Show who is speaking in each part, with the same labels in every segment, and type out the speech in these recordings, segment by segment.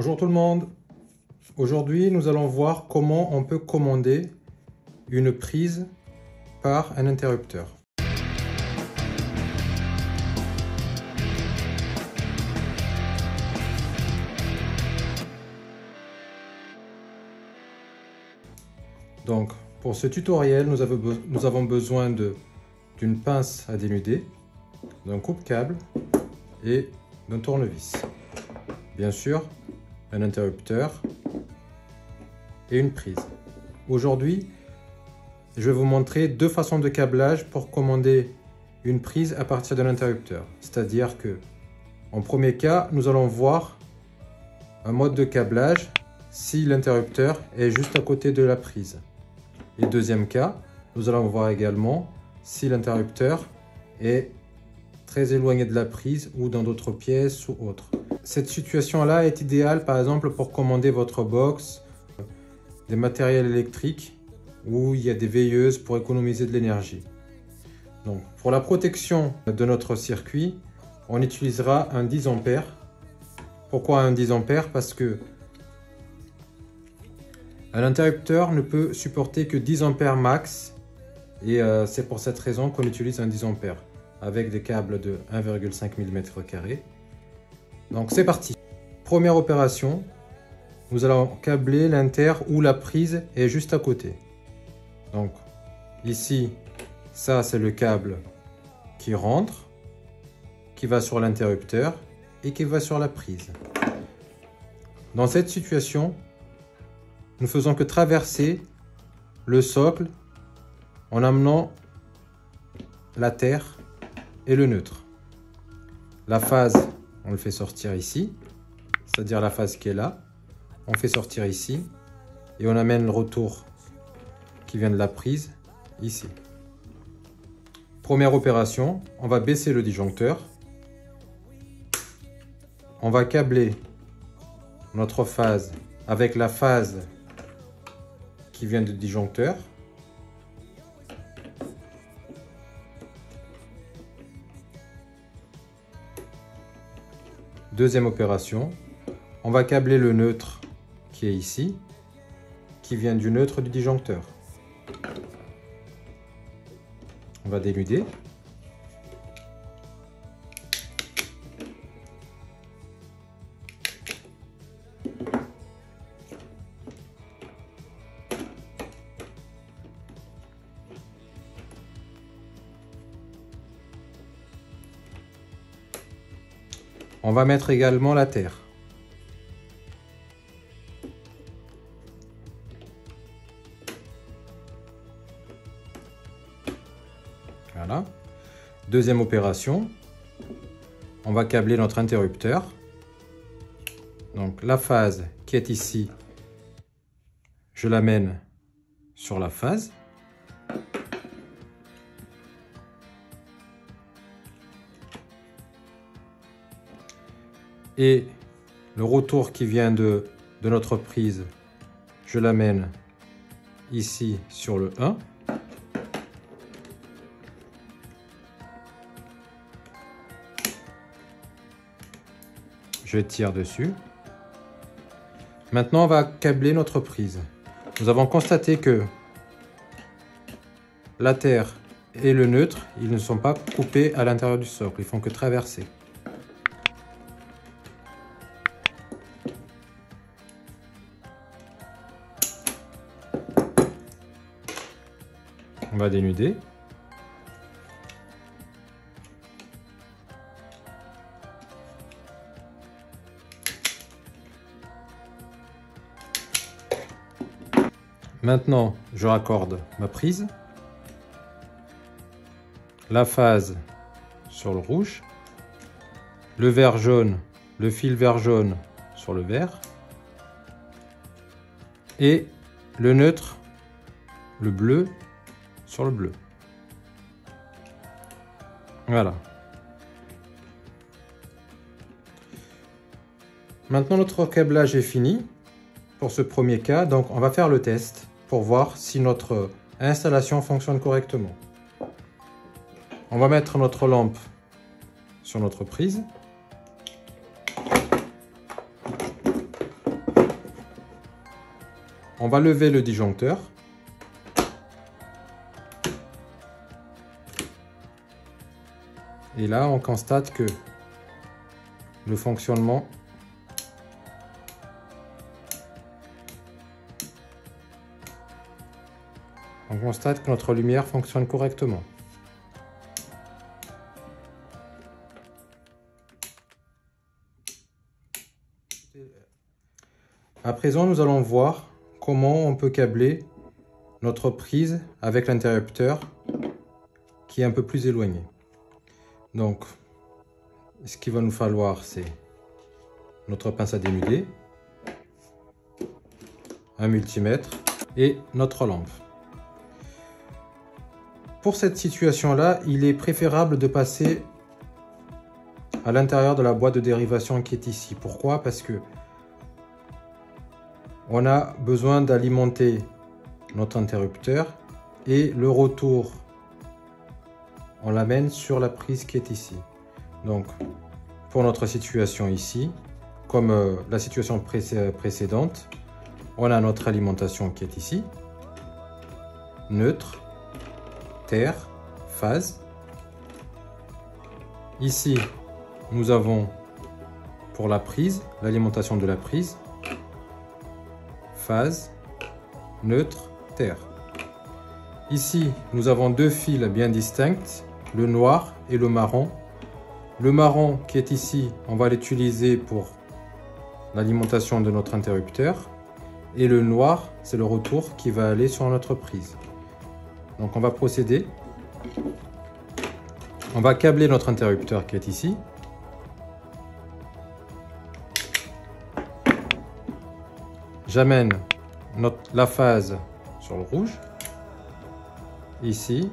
Speaker 1: Bonjour tout le monde. Aujourd'hui, nous allons voir comment on peut commander une prise par un interrupteur. Donc, pour ce tutoriel, nous avons besoin d'une pince à dénuder, d'un coupe-câble et d'un tournevis. Bien sûr, un interrupteur et une prise. Aujourd'hui, je vais vous montrer deux façons de câblage pour commander une prise à partir d'un interrupteur. C'est-à-dire que, en premier cas, nous allons voir un mode de câblage si l'interrupteur est juste à côté de la prise. Et deuxième cas, nous allons voir également si l'interrupteur est très éloigné de la prise ou dans d'autres pièces ou autres. Cette situation-là est idéale par exemple pour commander votre box, des matériels électriques où il y a des veilleuses pour économiser de l'énergie. Donc pour la protection de notre circuit, on utilisera un 10 ampères. Pourquoi un 10 ampères? Parce que un interrupteur ne peut supporter que 10 ampères max et c'est pour cette raison qu'on utilise un 10 ampères avec des câbles de 1,5 mm². Donc c'est parti. Première opération, nous allons câbler l'inter où la prise est juste à côté. Donc ici, ça c'est le câble qui rentre, qui va sur l'interrupteur et qui va sur la prise. Dans cette situation, nous faisons que traverser le socle en amenant la terre et le neutre. La phase, on le fait sortir ici, c'est-à-dire la phase qui est là. On fait sortir ici et on amène le retour qui vient de la prise ici. Première opération, on va baisser le disjoncteur. On va câbler notre phase avec la phase qui vient du disjoncteur. Deuxième opération, on va câbler le neutre qui est ici, qui vient du neutre du disjoncteur. On va dénuder. On va mettre également la terre. Voilà. Deuxième opération, on va câbler notre interrupteur. Donc la phase qui est ici, je l'amène sur la phase. Et le retour qui vient de notre prise, je l'amène ici sur le 1. Je tire dessus. Maintenant, on va câbler notre prise. Nous avons constaté que la terre et le neutre, ils ne sont pas coupés à l'intérieur du socle, ils font que traverser. On va dénuder. Maintenant, je raccorde ma prise. La phase sur le rouge. Le vert jaune, le fil vert jaune sur le vert. Et le neutre, le bleu, sur le bleu. Voilà. Maintenant, notre câblage est fini pour ce premier cas. Donc, on va faire le test pour voir si notre installation fonctionne correctement. On va mettre notre lampe sur notre prise. on va lever le disjoncteur. Et là, on constate que le fonctionnement on constate que notre lumière fonctionne correctement. À présent, nous allons voir comment on peut câbler notre prise avec l'interrupteur qui est un peu plus éloigné. Donc, ce qu'il va nous falloir, c'est notre pince à dénuder, un multimètre et notre lampe. Pour cette situation-là, il est préférable de passer à l'intérieur de la boîte de dérivation qui est ici. Pourquoi? Parce que on a besoin d'alimenter notre interrupteur et le retour, on l'amène sur la prise qui est ici. Donc, pour notre situation ici, comme la situation précédente, on a notre alimentation qui est ici, neutre, terre, phase. Ici, nous avons pour la prise, l'alimentation de la prise, phase, neutre, terre. Ici, nous avons deux fils bien distincts, le noir et le marron. Le marron qui est ici, on va l'utiliser pour l'alimentation de notre interrupteur. Et le noir, c'est le retour qui va aller sur notre prise. Donc on va procéder. On va câbler notre interrupteur qui est ici. J'amène la phase sur le rouge. Ici,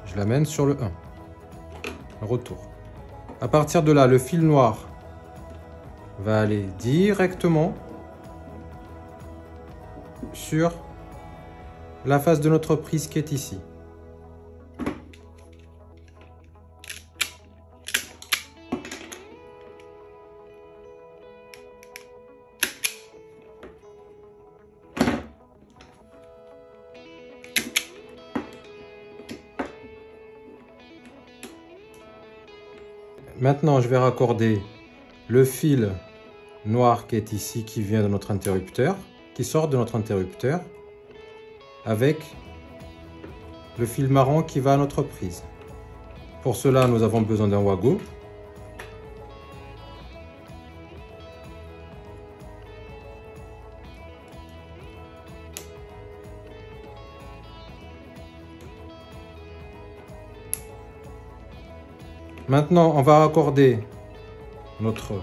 Speaker 1: je l'amène sur le 1. Le retour. À partir de là, le fil noir va aller directement sur la face de notre prise qui est ici. Maintenant, je vais raccorder le fil noir qui est ici, qui vient de notre interrupteur, qui sort de notre interrupteur, avec le fil marron qui va à notre prise. Pour cela, nous avons besoin d'un wago. Maintenant, on va raccorder notre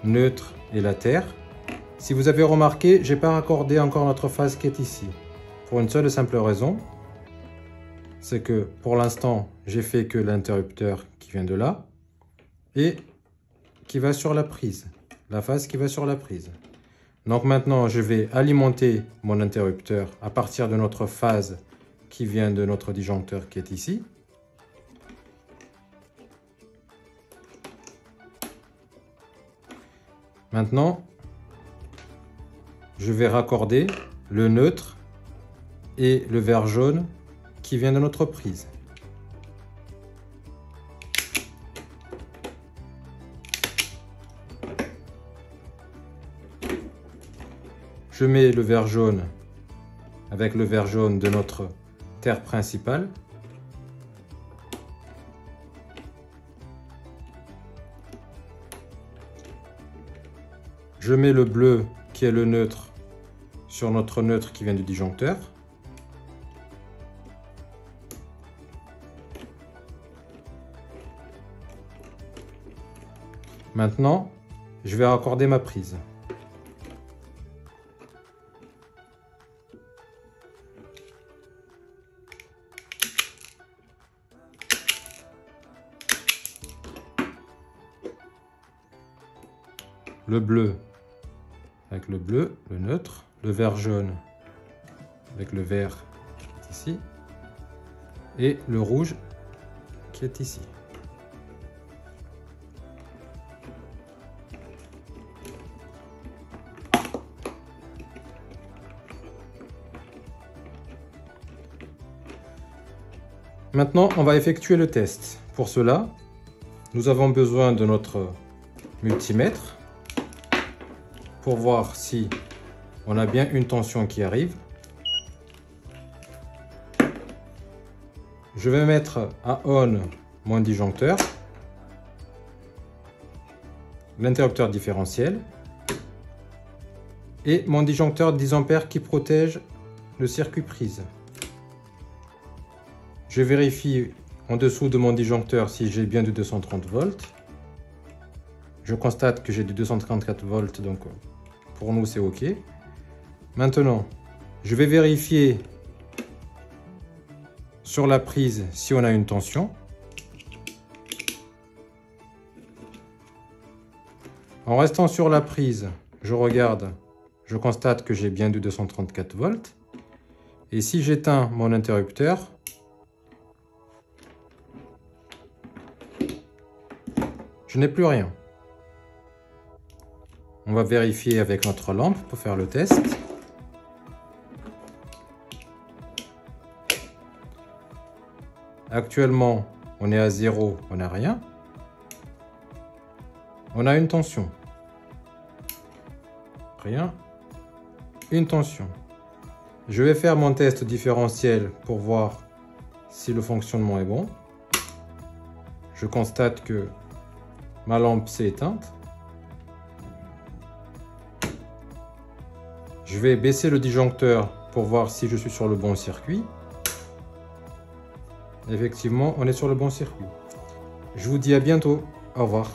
Speaker 1: neutre et la terre. Si vous avez remarqué, je n'ai pas raccordé encore notre phase qui est ici. Pour une seule et simple raison, c'est que pour l'instant, j'ai fait que l'interrupteur qui vient de là et qui va sur la prise. La phase qui va sur la prise. Donc maintenant, je vais alimenter mon interrupteur à partir de notre phase qui vient de notre disjoncteur qui est ici. Maintenant, je vais raccorder le neutre et le vert jaune qui vient de notre prise. Je mets le vert jaune avec le vert jaune de notre terre principale. Je mets le bleu qui est le neutre sur notre neutre qui vient du disjoncteur. Maintenant, je vais raccorder ma prise. Le bleu avec le bleu, le neutre, le vert jaune avec le vert qui est ici et le rouge qui est ici. Maintenant, on va effectuer le test. Pour cela, nous avons besoin de notre multimètre pour voir si on a bien une tension qui arrive. Je vais mettre à on mon disjoncteur, l'interrupteur différentiel et mon disjoncteur 10 A qui protège le circuit prise. Je vérifie en dessous de mon disjoncteur si j'ai bien du 230 volts. Je constate que j'ai du 234 volts, donc pour nous c'est OK. Maintenant, je vais vérifier sur la prise si on a une tension. En restant sur la prise, je regarde, je constate que j'ai bien du 234 volts. Et si j'éteins mon interrupteur, je n'ai plus rien. On va vérifier avec notre lampe pour faire le test. Actuellement, on est à 0, on n'a rien. On a une tension. Rien. Une tension. Je vais faire mon test différentiel pour voir si le fonctionnement est bon. Je constate que ma lampe s'est éteinte. Je vais baisser le disjoncteur pour voir si je suis sur le bon circuit. Effectivement, on est sur le bon circuit. Je vous dis à bientôt. Au revoir.